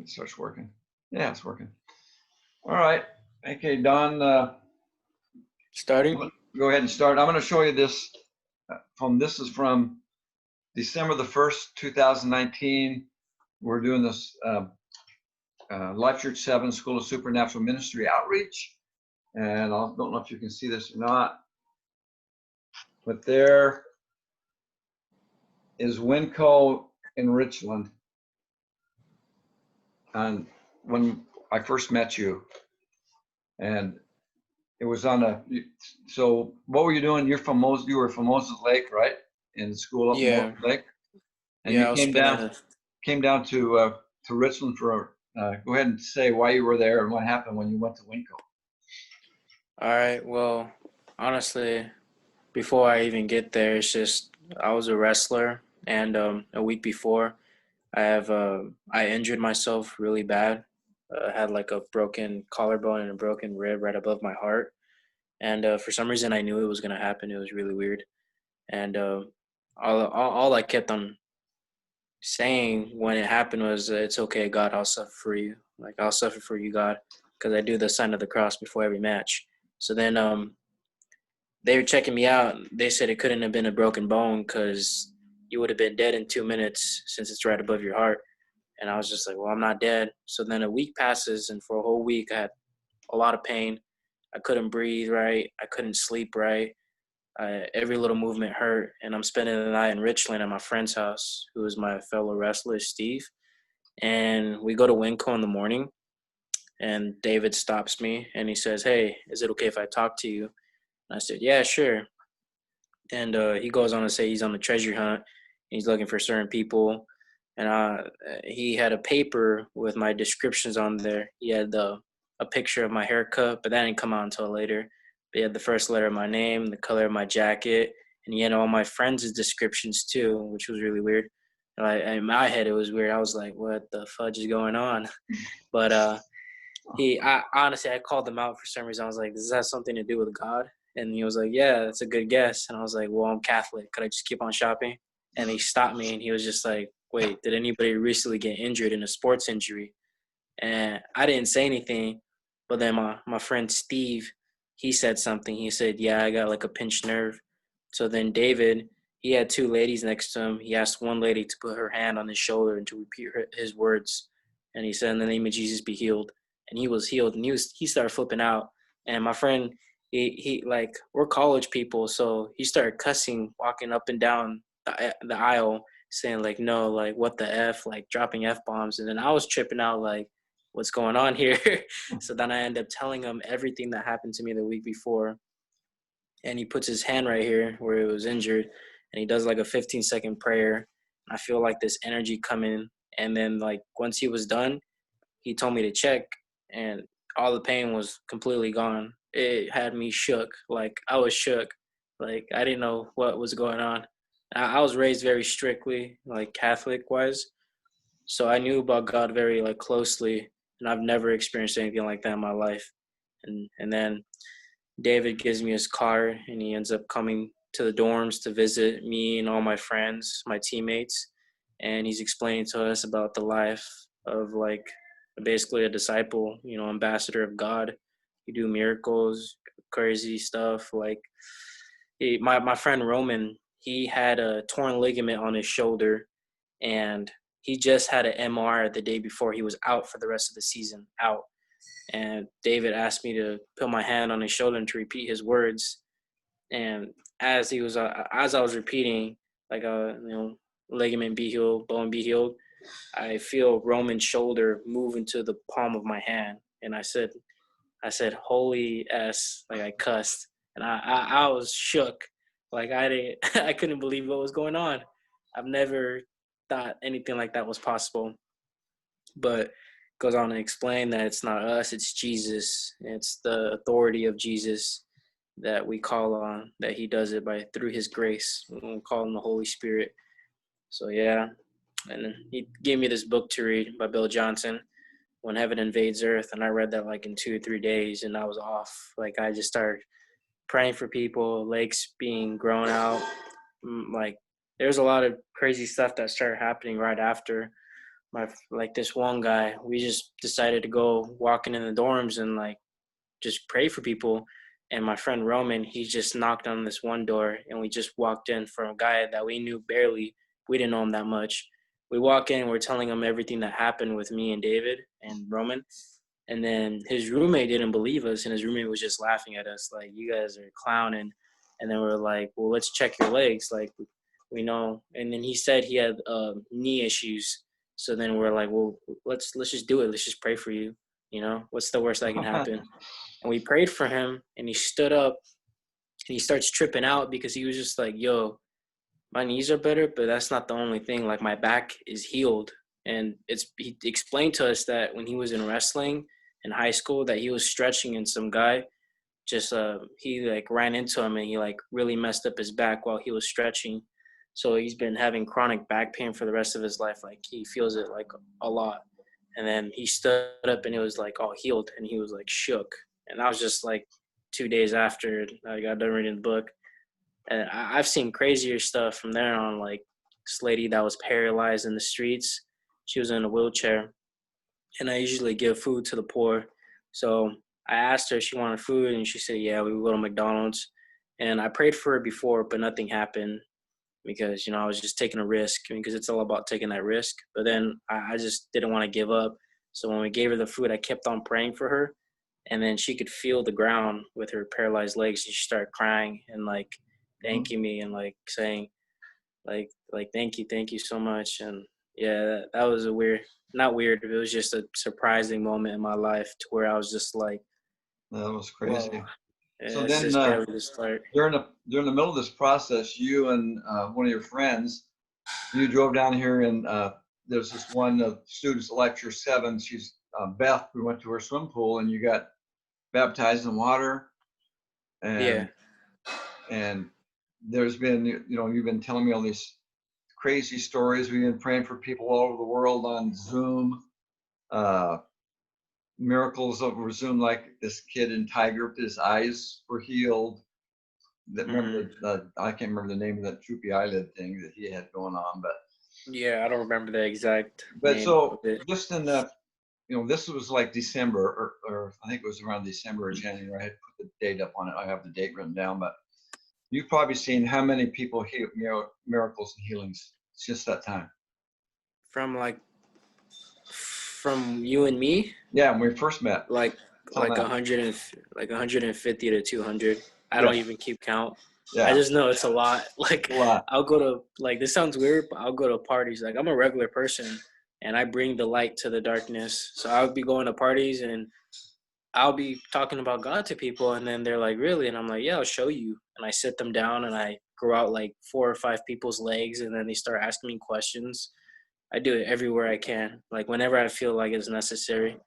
it starts working. Yeah, it's working. All right. Okay, Don, Starting? go ahead and start. I'm going to show you this this is from December the 1st, 2019. We're doing this Life Church 7 School of Supernatural Ministry outreach. And I don't know if you can see this or not, but there is Winco in Richland. And when I first met you, and it was on so what were you doing? You were from Moses Lake, right? In school up in Yeah. Moses Lake. And Yeah, you I was spending came down to Richland for, go ahead and say why you were there and what happened when you went to Winco. All right. Well, honestly, before I even get there, it's just I was a wrestler, and a week before, I injured myself really bad. I had like a broken collarbone and a broken rib right above my heart, and for some reason I knew it was gonna happen. It was really weird, and all I kept on saying when it happened was, "It's okay, God. I'll suffer for you. Like I'll suffer for you, God," because I do the sign of the cross before every match. So then they were checking me out. They said it couldn't have been a broken bone because you would have been dead in 2 minutes since it's right above your heart. And I was just like, well, I'm not dead. So then a week passes, and for a whole week, I had a lot of pain. I couldn't breathe right. I couldn't sleep right. Every little movement hurt. And I'm spending the night in Richland at my friend's house, who is my fellow wrestler, Steve. And we go to Winco in the morning, and David stops me, and he says, hey, is it okay if I talk to you? And I said, yeah, sure. And he goes on to say he's on a treasure hunt. He's looking for certain people. And he had a paper with my descriptions on there. He had a picture of my haircut, but that didn't come out until later. But he had the first letter of my name, the color of my jacket, and he had all my friends' descriptions too, which was really weird. In my head, it was weird. I was like, what the fudge is going on? But honestly, I called him out for some reason. I was like, does this have something to do with God? And he was like, yeah, that's a good guess. And I was like, well, I'm Catholic. Could I just keep on shopping? And he stopped me, and he was just like, wait, did anybody recently get injured in a sports injury? And I didn't say anything. But then my friend Steve, he said something. He said, yeah, I got like a pinched nerve. So then David, he had two ladies next to him. He asked one lady to put her hand on his shoulder and to repeat his words. And he said, in the name of Jesus, be healed. And he was healed. And he started flipping out. And my friend, he like, we're college people. So he started cussing, walking up and down the aisle, saying like, no, like what the F, like dropping F-bombs. And then I was tripping out like, what's going on here? So then I ended up telling him everything that happened to me the week before. And he puts his hand right here where it was injured, and he does like a 15-second prayer. I feel like this energy coming. And then like once he was done, he told me to check, and all the pain was completely gone. It had me shook. Like I was shook. Like I didn't know what was going on. I was raised very strictly, like Catholic wise. So I knew about God very like closely, and I've never experienced anything like that in my life. And then David gives me his card, and he ends up coming to the dorms to visit me and all my friends, my teammates, and he's explaining to us about the life of like basically a disciple, ambassador of God. You do miracles, crazy stuff. Like my friend Roman, he had a torn ligament on his shoulder, and he just had an MR the day before he was out for the rest of the season, out. And David asked me to put my hand on his shoulder and to repeat his words. And as I was repeating, like ligament be healed, bone be healed, I feel Roman's shoulder move into the palm of my hand, and I said, "Holy s!" Like I cussed, and I was shook, like I couldn't believe what was going on. I've never thought anything like that was possible, but goes on to explain that it's not us, it's Jesus. It's the authority of Jesus that we call on, that he does it by through his grace. We call him the Holy Spirit. So yeah. And he gave me this book to read by Bill Johnson, When Heaven Invades Earth, and I read that like in 2 or 3 days, and I was off. Like I just started praying for people, legs being grown out. Like there's a lot of crazy stuff that started happening right after. like this one guy, we just decided to go walking in the dorms and like just pray for people. And my friend Roman, he just knocked on this one door, and we just walked in from a guy that we knew barely. We didn't know him that much. We walk in, we're telling him everything that happened with me and David and Roman. And then his roommate didn't believe us, and his roommate was just laughing at us, like, you guys are clowning. And then we're like, well, let's check your legs. Like, we know. And then he said he had knee issues. So then we're like, well, let's just do it. Let's just pray for you. You know, what's the worst that can happen? And we prayed for him, and he stood up, and he starts tripping out because he was just like, yo, my knees are better, but that's not the only thing. Like, my back is healed. And he explained to us that when he was in wrestling in high school, that he was stretching, and some guy just he like ran into him, and he like really messed up his back while he was stretching. So he's been having chronic back pain for the rest of his life. Like, he feels it like a lot. And then he stood up, and it was like all healed, and he was like shook. And that was just like 2 days after I got done reading the book. And I've seen crazier stuff from there on. Like, this lady that was paralyzed in the streets, she was in a wheelchair, and I usually give food to the poor. So I asked her if she wanted food, and she said, yeah, we would go to McDonald's. And I prayed for her before, but nothing happened because, I was just taking a risk, because it's all about taking that risk. But then I just didn't want to give up. So when we gave her the food, I kept on praying for her. And then she could feel the ground with her paralyzed legs, and she started crying and like thanking me and like saying like thank you so much. And yeah, that was a weird, not weird, it was just a surprising moment in my life to where I was just like, That was whoa, crazy. So it's then just barely the start. during the middle of this process, you and one of your friends, you drove down here, and there's this one student at Lecture 7. She's Beth. We went to her swim pool, and you got baptized in water, Yeah. and there's been, you've been telling me all these crazy stories. We've been praying for people all over the world on Zoom. Uh, Miracles over Zoom, like this kid in Tiger, his eyes were healed. That Hmm. remember I can't remember the name of that droopy eyelid thing that he had going on, Yeah, I don't remember the exact but name of so it. just in the, this was like December, or I think it was around December or January. I had put the date up on it. I have the date written down, but you've probably seen how many people heal, miracles and healings. It's just that time. From you and me, Yeah, when we first met. like Till now. 150 to 200. I Yeah, don't even keep count. I yeah, just know it's a lot. Like, a lot. I'll go to, like, this sounds weird, but I'll go to parties. Like, I'm a regular person, and I bring the light to the darkness. So I'll be going to parties, and I'll be talking about God to people, and then they're like, really? And I'm like, yeah, I'll show you. And I sit them down, and I grow out like 4 or 5 people's legs, and then they start asking me questions. I do it everywhere I can, like whenever I feel like it's necessary,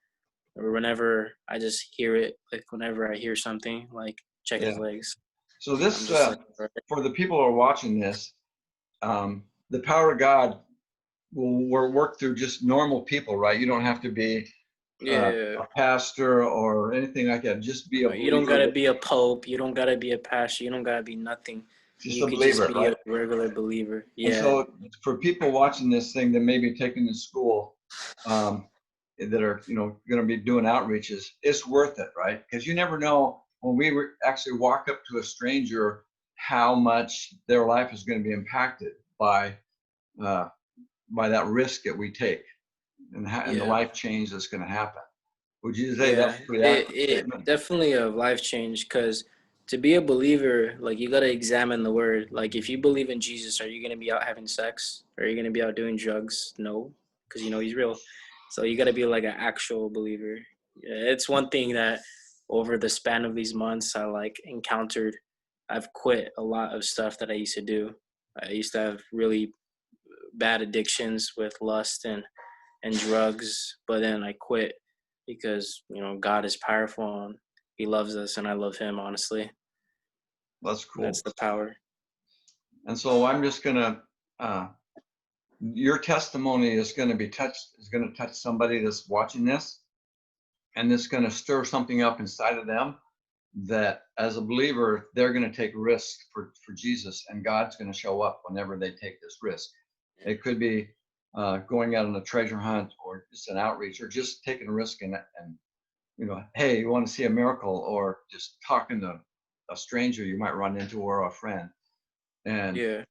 or whenever I just hear it, like whenever I hear something, like check his Yeah. legs. So I'm this, just like, all right. for the people who are watching this, the power of God will work through just normal people, right? You don't have to be Yeah. a pastor or anything like that. Just be a You don't believer, gotta be a pope. You don't gotta be a pastor. You don't gotta be nothing. just You a could just believer, be a right? regular believer. And Yeah. so for people watching this thing that may be taking to school, that are, going to be doing outreaches, it's worth it, right? Because you never know when we actually walk up to a stranger, how much their life is going to be impacted uh, by that risk that we take, and the Yeah. life change that's going to happen. Would you say that's Yeah, a pretty accurate it statement? definitely a life change, because to be a believer, like, you got to examine the word. Like, if you believe in Jesus, are you going to be out having sex? Are you going to be out doing drugs? No, because you know he's real. So you got to be like an actual believer. Yeah, it's one thing that over the span of these months I like encountered. I've quit a lot of stuff that I used to do. I used to have really bad addictions with lust and drugs, but then I quit because God is powerful and He loves us, and I love Him. Honestly, That's that's cool. the power. And so I'm just going to, your testimony is going to touch somebody that's watching this, and it's going to stir something up inside of them, that as a believer, they're going to take risks for Jesus, and God's going to show up whenever they take this risk. It could be going out on a treasure hunt or just an outreach or just taking a risk and hey, you want to see a miracle, or just talking to a stranger you might run into or a friend, and Yeah.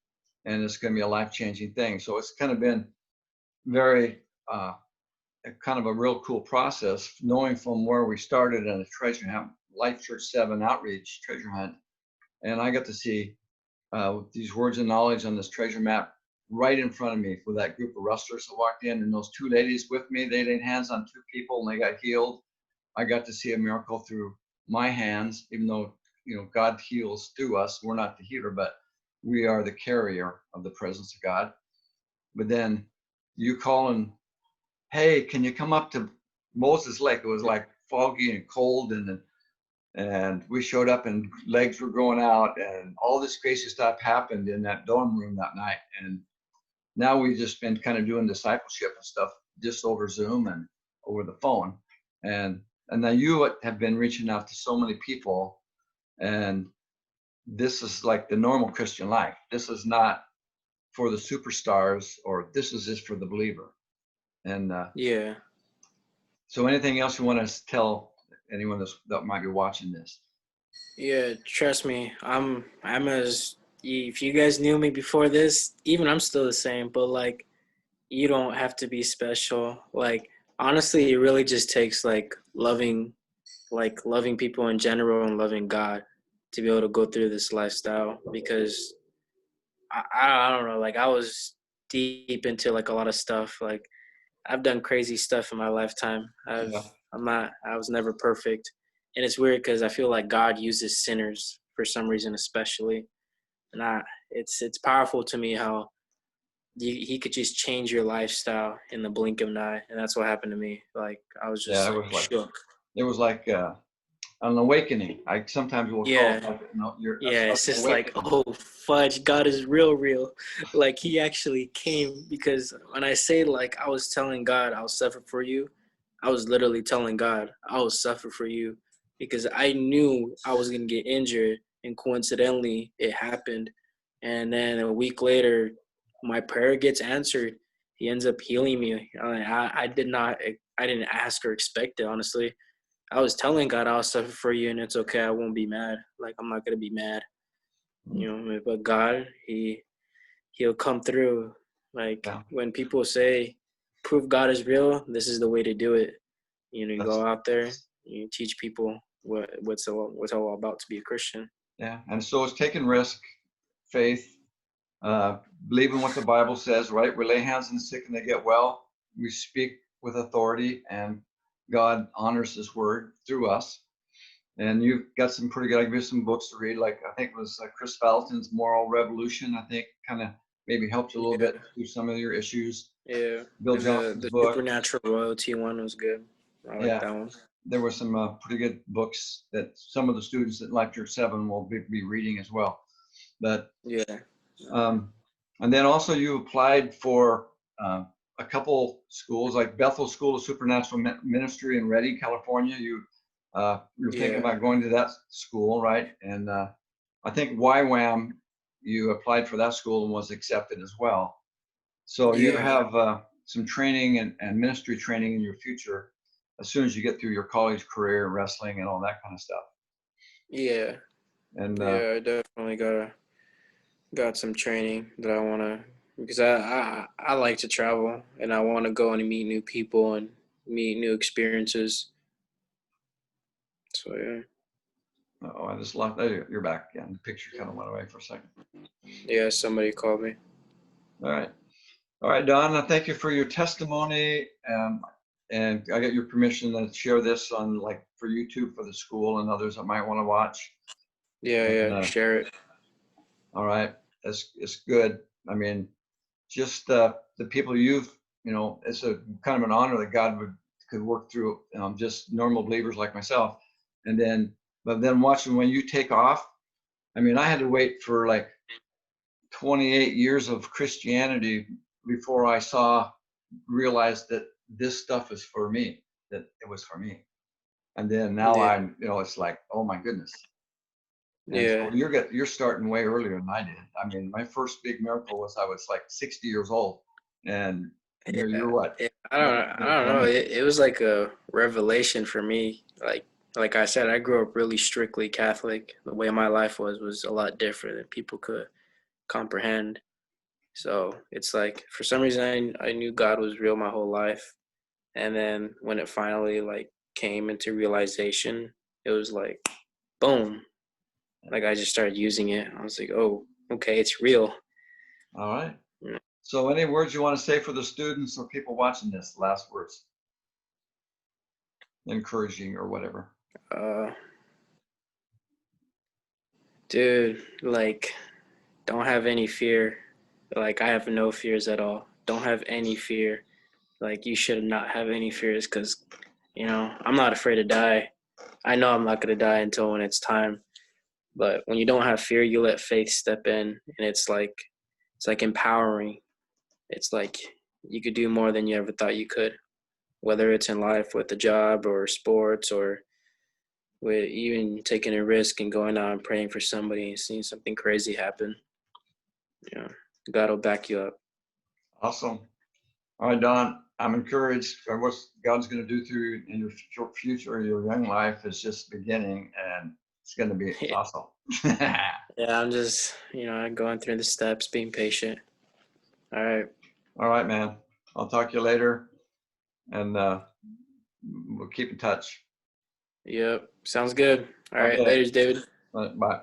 and it's going to be a life-changing thing. So it's kind of been very kind of a real cool process, knowing from where we started in a treasure hunt, Life Church 7 outreach treasure hunt, and I got to see these words of knowledge on this treasure map right in front of me with that group of wrestlers that walked in, and those two ladies with me, they laid hands on two people and they got healed. I got to see a miracle through my hands, even though God heals through us. We're not the healer, but we are the carrier of the presence of God. But then you calling, hey, can you come up to Moses Lake? It was like foggy and cold, and we showed up and legs were growing out, and all this crazy stuff happened in that dorm room that night. And now we've just been kind of doing discipleship and stuff just over Zoom and over the phone. And now you have been reaching out to so many people, and this is like the normal Christian life. This is not for the superstars, or this is just for the believer. And Yeah. so anything else you want to tell anyone that might be watching this? Yeah, trust me. I'm as if you guys knew me before this, even I'm still the same, but like you don't have to be special. Like honestly, it really just takes loving people in general and loving God to be able to go through this lifestyle, because I don't know, like I was deep into like a lot of stuff. Like I've done crazy stuff in my lifetime. Yeah, I was never perfect. And it's weird because I feel like God uses sinners for some reason, especially. And it's powerful to me how he could just change your lifestyle in the blink of an eye. And that's what happened to me. Like I was yeah, just like shook. it was like an awakening. I sometimes will call it Yeah. like, you're a Yeah, sudden it's just like, awakening. oh fudge, God is real, real. Like he actually came, because when I say like I was telling God I'll suffer for you, I was literally telling God I will suffer for you, because I knew I was gonna get injured, and coincidentally it happened. And then a week later, my prayer gets answered. He ends up healing me. I didn't ask or expect it, honestly. I was telling God I'll suffer for you, and it's okay. I won't be mad. Like I'm not gonna be mad, But God, He'll come through. Like Yeah, when people say, "Prove God is real," this is the way to do it. You that's go out there, you teach people what's all about to be a Christian. yeah. And so it's taking risk, faith, believing what the Bible says, right? We lay hands on the sick and they get well. We speak with authority, and God honors His word through us. And you've got some pretty good. I give you some books to read. Like I think it was Chris Vallotton's Moral Revolution. I think kind of maybe helped you a little Yeah, bit through some of your issues. yeah. Bill And Johnson's the book. supernatural royalty one was good. I like Yeah, that one. there were some pretty good books that some of the students at Lecture 7 will be reading as well. But Yeah, um, and then also you applied for a couple schools like Bethel School of Supernatural Ministry in Redding, California. You're thinking yeah, about going to that school, right? And I think YWAM, you applied for that school and was accepted as well. So you yeah, have some training and ministry training in your future as soon as you get through your college career, wrestling and all that kind of stuff. yeah, And yeah. I definitely got some training that I want to, because I like to travel, and I want to go and meet new people and meet new experiences. So yeah, oh, I just lost. Oh, you're back again. The picture kind of went away for a second. yeah. Somebody called me. All right. All right, Don, thank you for your testimony. And I get your permission to share this on like for YouTube for the school and others that might want to watch. Yeah, And, yeah. Share it. all right, it's good. I mean, just the people it's a kind of an honor that God could work through just normal believers like myself. And then, but then watching when you take off, I mean, I had to wait for like 28 years of Christianity before I realized that this stuff is for me, that it was for me. And then now Yeah, it's like, oh my goodness. And so yeah, you're starting way earlier than I did. I mean, my first big miracle was I was like 60 years old, and You're what? I don't know. It was like a revelation for me. Like I said, I grew up really strictly Catholic. The way my life was a lot different than people could comprehend. So it's like for some reason I knew God was real my whole life, and then when it finally like came into realization, it was like boom. Like I just started using it. I was like, oh, okay, it's real. All right. So any words you want to say for the students or people watching this? Last words. Encouraging or whatever. Uh, dude, like don't have any fear. Like I have no fears at all. Don't have any fear. Like you should not have any fears because, I'm not afraid to die. I know I'm not gonna die until when it's time. But when you don't have fear, you let faith step in, and it's like empowering. It's like you could do more than you ever thought you could, whether it's in life with a job or sports or with even taking a risk and going out and praying for somebody and seeing something crazy happen. God will back you up. Awesome. All right, Don, I'm encouraged by what God's going to do through in your future, your young life is just beginning, and it's going to be awesome. Yeah, I'm just, going through the steps, being patient. All right. All right, man. I'll talk to you later, and we'll keep in touch. Yep. Sounds good. All right. Okay. Later, David. Bye.